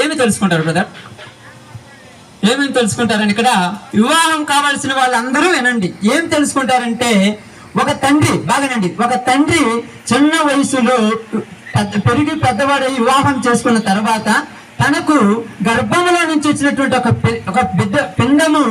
ఏమి తెలుసుకుంటారు బ్రదర్? ఏమేమి తెలుసుకుంటారని ఇక్కడ వివాహం కావాల్సిన వాళ్ళందరూ వినండి. ఏం తెలుసుకుంటారంటే, ఒక తండ్రి బాగానండి, ఒక తండ్రి చిన్న వయసులో పెరిగి పెద్దవాడై వివాహం చేసుకున్న తర్వాత తనకు గర్భంలో నుంచి వచ్చినటువంటి ఒక పిండము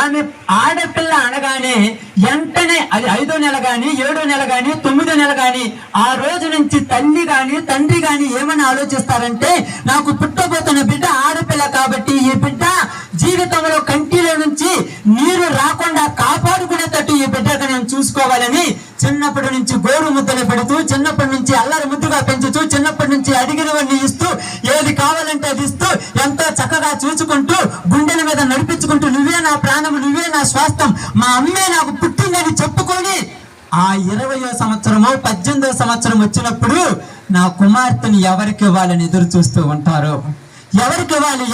ఆమె ఆడపిల్ల అనగానే వెంటనే అది 5వ నెల గాని 7వ నెల గాని 9వ నెల గాని ఆ రోజు నుంచి తల్లి గాని తండ్రి గాని ఏమని ఆలోచిస్తారంటే, నాకు పుట్టబోతున్న బిడ్డ ఆడపిల్ల కాబట్టి ఈ బిడ్డ జీవితంలో కంటిలో నుంచి నీరు రాకుండా కాపాడుకునేటట్టు ఈ బిడ్డగా నేను చూసుకోవాలని చిన్నప్పటి నుంచి గోరు ముద్దలు పెడుతూ, చిన్నప్పటి నుంచి అల్లరి ముద్దుగా పెంచుతూ, చిన్నప్పటి నుంచి అడిగినవన్నీ ఇస్తూ, ఏది కావాలంటే అది ఇస్తూ, ఎంతో చక్కగా చూసుకుంటూ, గుండెల మీద నడిపించుకుంటూ, నువ్వే నా ప్రాణం, నువ్వే నా స్వాస్థ్యం, మా అమ్మే నాకు పుట్టిందని చెప్పుకొని ఆ 20వ సంవత్సరమో 18వ సంవత్సరం వచ్చినప్పుడు నా కుమార్తెని ఎవరికి ఇవ్వాలని ఎదురు చూస్తూ ఉంటారు. ఎవరికి ఇవ్వాలి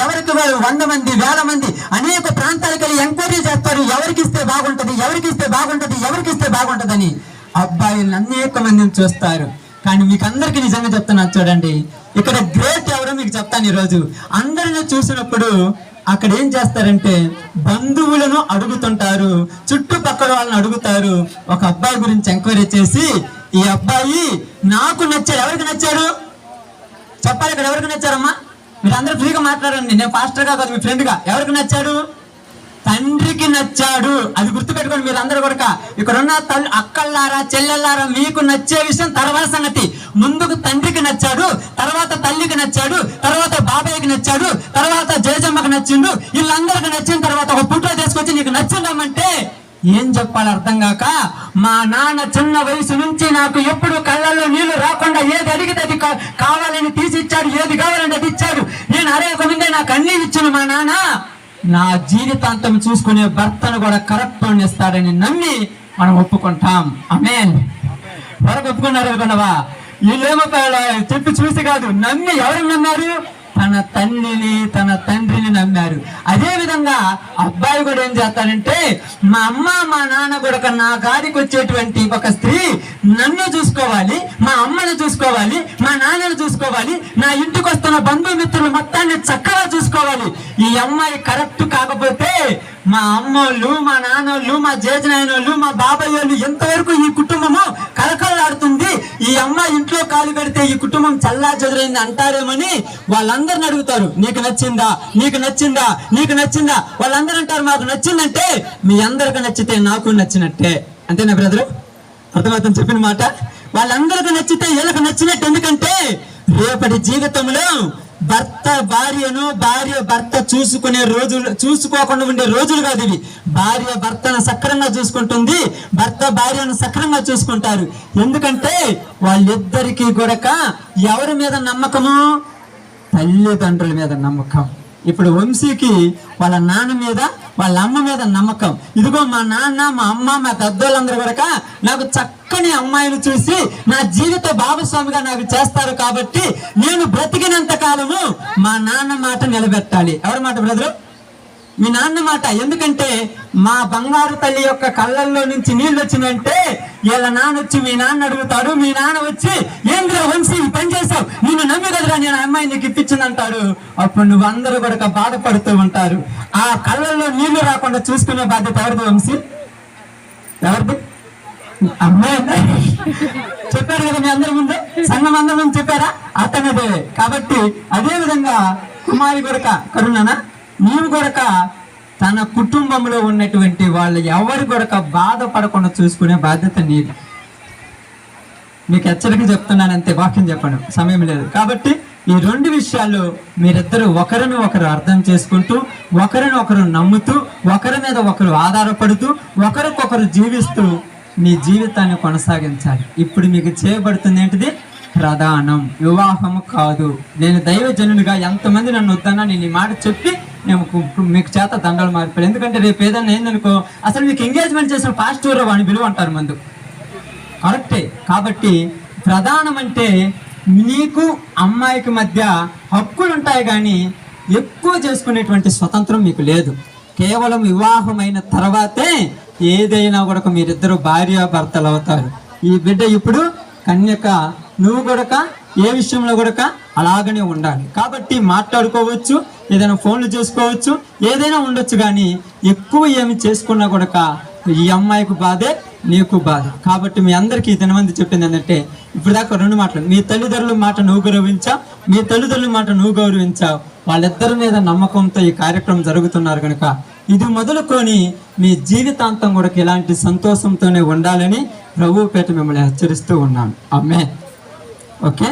100 మంది 1000 మంది అనేక ప్రాంతాలకు వెళ్ళి ఎంక్వైరీ చేస్తారు. ఎవరికి ఇస్తే బాగుంటదని అబ్బాయిలను అనేక మందిని చూస్తారు. కానీ మీకు అందరికీ నిజంగా చెప్తున్నాను చూడండి, ఇక్కడ గ్రేట్ ఎవరో మీకు చెప్తాను. ఈరోజు అందరిని చూసినప్పుడు అక్కడ ఏం చేస్తారంటే, బంధువులను అడుగుతుంటారు, చుట్టుపక్కల వాళ్ళని అడుగుతారు. ఒక అబ్బాయి గురించి ఎంక్వైరీ చేసి, ఈ అబ్బాయి నాకు నచ్చాడు. ఎవరికి నచ్చాడు చెప్పాలి. ఇక్కడ ఎవరికి నచ్చారమ్మా? మీరు అందరూ ఫ్రీగా మాట్లాడండి, నేను పాస్టర్గా కాదు, మీ ఫ్రెండ్గా. ఎవరికి నచ్చాడు? తండ్రికి నచ్చాడు. అది గుర్తుపెట్టుకోండి మీరు అందరూ కూడా. ఇక్కడ ఉన్న అక్కల్లారా చెల్లెల్లారా, మీకు నచ్చే విషయం తర్వాత సంగతి. ముందుకు తండ్రికి నచ్చాడు, తర్వాత తల్లికి నచ్చాడు, తర్వాత బాబాయ్కి నచ్చాడు, తర్వాత జయజమ్మకి నచ్చిండు. వీళ్ళందరికి నచ్చిన తర్వాత ఒక ఫోటో తీసుకొచ్చి నీకు నచ్చిందామంటే ఏం చెప్పాలి అర్థం కాక, మా నాన్న చిన్న వయసు నుంచి నాకు ఎప్పుడు కళ్ళల్లో నీళ్లు రాకుండా ఏది అడిగితే అది కావాలని తీసి ఇచ్చాడు, ఏది కావాలంటే అది ఇచ్చాడు. నేను అరేక ముందే నాకు అన్ని ఇచ్చిన మా నాన్న నా జీవితాంతం చూసుకునే భర్తను కూడా కరెక్ట్ ఇస్తాడని నమ్మి మనం ఒప్పుకుంటాం. ఆమేన్. వరకు ఒప్పుకున్నారు అనుకున్నావా? వీళ్ళేమో చెప్పి చూసి కాదు, నమ్మి ఎవరు నమ్మారు? తన తల్లిని తన తండ్రిని నమ్మారు. అదే విధంగా అబ్బాయి కూడా ఏం చేస్తాడంటే, మా అమ్మ మా నాన్న కూడా నా గాడికి వచ్చేటువంటి ఒక స్త్రీ నన్ను చూసుకోవాలి, మా అమ్మని చూసుకోవాలి, మా నాన్నని చూసుకోవాలి, నా ఇంటికి వస్తున్న బంధుమిత్రులు మొత్తాన్ని చక్కగా చూసుకోవాలి. ఈ అమ్మాయి కరెక్ట్ కాకపోతే మా అమ్మోళ్ళు, మా నాన్నోళ్ళు, మా జేజనాయనోళ్ళు, మా బాబాయ్ వాళ్ళు ఎంతవరకు ఈ కుటుంబము కలకలాడుతుంది, ఈ అమ్మాయి ఇంట్లో కాలు పెడితే ఈ కుటుంబం చల్లా చెదురైంది అంటారేమని వాళ్ళందరిని అడుగుతారు. నీకు నచ్చిందా, నీకు నచ్చిందా, నీకు నచ్చిందా? వాళ్ళందరూ అంటారు మాకు నచ్చిందంటే మీ అందరికి నచ్చితే నాకు నచ్చినట్టే. అంతేనా బ్రదరు? అర్థమవుతుంది చెప్పిన మాట. వాళ్ళందరికి నచ్చితే వీళ్ళకి నచ్చినట్టు. ఎందుకంటే రేపటి జీవితంలో భర్త భార్యను, భార్య భర్త చూసుకునే రోజులు, చూసుకోకుండా ఉండే రోజులు కాదు ఇవి. భార్య భర్తను సక్రంగా చూసుకుంటుంది, భర్త భార్యను సక్రంగా చూసుకుంటారు. ఎందుకంటే వాళ్ళిద్దరికీ కూడా ఎవరి మీద నమ్మకము? తల్లిదండ్రుల మీద నమ్మకం. ఇప్పుడు వంశీకి వాళ్ళ నాన్న మీద వాళ్ళ అమ్మ మీద నమ్మకం. ఇదిగో మా నాన్న మా అమ్మ మా పెద్దోళ్ళందరూ కూడా నాకు చక్కని అమ్మాయిని చూసి నా జీవిత భాగస్వామిగా నాకు చేస్తారు కాబట్టి నేను బ్రతికినంత కాలము మా నాన్న మాట నిలబెట్టాలి. ఎవరి మాట బ్రదరు? మీ నాన్న మాట. ఎందుకంటే మా బంగారు తల్లి యొక్క కళ్ళల్లో నుంచి నీళ్ళు వచ్చినంటే వీళ్ళ నాన్న వచ్చి మీ నాన్న అడుగుతాడు, మీ నాన్న వచ్చి ఏంద్ర వంశీ పని చేసావు, నిన్ను నమ్మి కదరా నేను అమ్మాయి నీకు ఇప్పించిందంటాడు. అప్పుడు నువ్వు అందరూ కూడా బాధపడుతూ ఉంటారు. ఆ కళ్ళల్లో నీళ్లు రాకుండా చూసుకునే బాధ్యత ఎవరిది వంశీ? ఎవరిది? అమ్మాయి చెప్పారు కదా మీ అందరి ముందు, సంఘం అందరి ముందు చెప్పారా? అతనిదే. కాబట్టి అదే విధంగా కుమారి కొరక కరుణనా, నీవు కొరక తన కుటుంబంలో ఉన్నటువంటి వాళ్ళు ఎవరి కొరక బాధపడకుండా చూసుకునే బాధ్యత నీది. మీకు హెచ్చరిక చెప్తున్నాను అంతే, వాక్యం చెప్పను, సమయం లేదు. కాబట్టి ఈ 2 విషయాలు మీరిద్దరు ఒకరిని ఒకరు అర్థం చేసుకుంటూ, ఒకరిని ఒకరు నమ్ముతూ, ఒకరి మీద ఒకరు ఆధారపడుతూ, ఒకరికొకరు జీవిస్తూ మీ జీవితాన్ని కొనసాగించాలి. ఇప్పుడు మీకు చేయబడుతుంది ఏంటిది? ప్రధానం, వివాహము కాదు. నేను దైవజనునిగా ఎంతమంది నన్ను వద్దన్నా నేను ఈ మాట చెప్పి నేను మీకు చేత దండలు మార్పాడు. ఎందుకంటే రేపు ఏదన్నా ఏందనుకో, అసలు మీకు ఎంగేజ్మెంట్ చేసిన పాస్టర్ వాడిని విలువ అంటారు మందు. కరెక్టే. కాబట్టి ప్రధానం అంటే నీకు అమ్మాయికి మధ్య హక్కులు ఉంటాయి కానీ ఎక్కువ చేసుకునేటువంటి స్వతంత్రం మీకు లేదు. కేవలం వివాహమైన తర్వాతే ఏదైనా కూడా మీరిద్దరు భార్య భర్తలు అవుతారు. ఈ బిడ్డ ఇప్పుడు కన్యక, నువ్వు కూడా ఏ విషయంలో కూడా అలాగనే ఉండాలి. కాబట్టి మాట్లాడుకోవచ్చు, ఏదైనా ఫోన్లు చేసుకోవచ్చు, ఏదైనా ఉండొచ్చు, కానీ ఎక్కువ ఏమి చేసుకున్నా కూడా ఈ అమ్మాయికి బాధే, నీకు బాధ. కాబట్టి మీ అందరికీ ఈ దినమంది చెప్పింది ఏంటంటే, ఇప్పుడు దాకా 2 మాటలు, మీ తల్లిదండ్రుల మాట నువ్వు గౌరవించావు, మీ తల్లిదండ్రుల మాట నువ్వు గౌరవించావు. వాళ్ళిద్దరి మీద నమ్మకంతో ఈ కార్యక్రమం జరుగుతున్నారు కనుక ఇది మొదలుకొని మీ జీవితాంతం కూడా ఇలాంటి సంతోషంతోనే ఉండాలని ప్రభువు పేట మిమ్మల్ని హెచ్చరిస్తూ ఉన్నాను. ఆమేన్. ఓకే.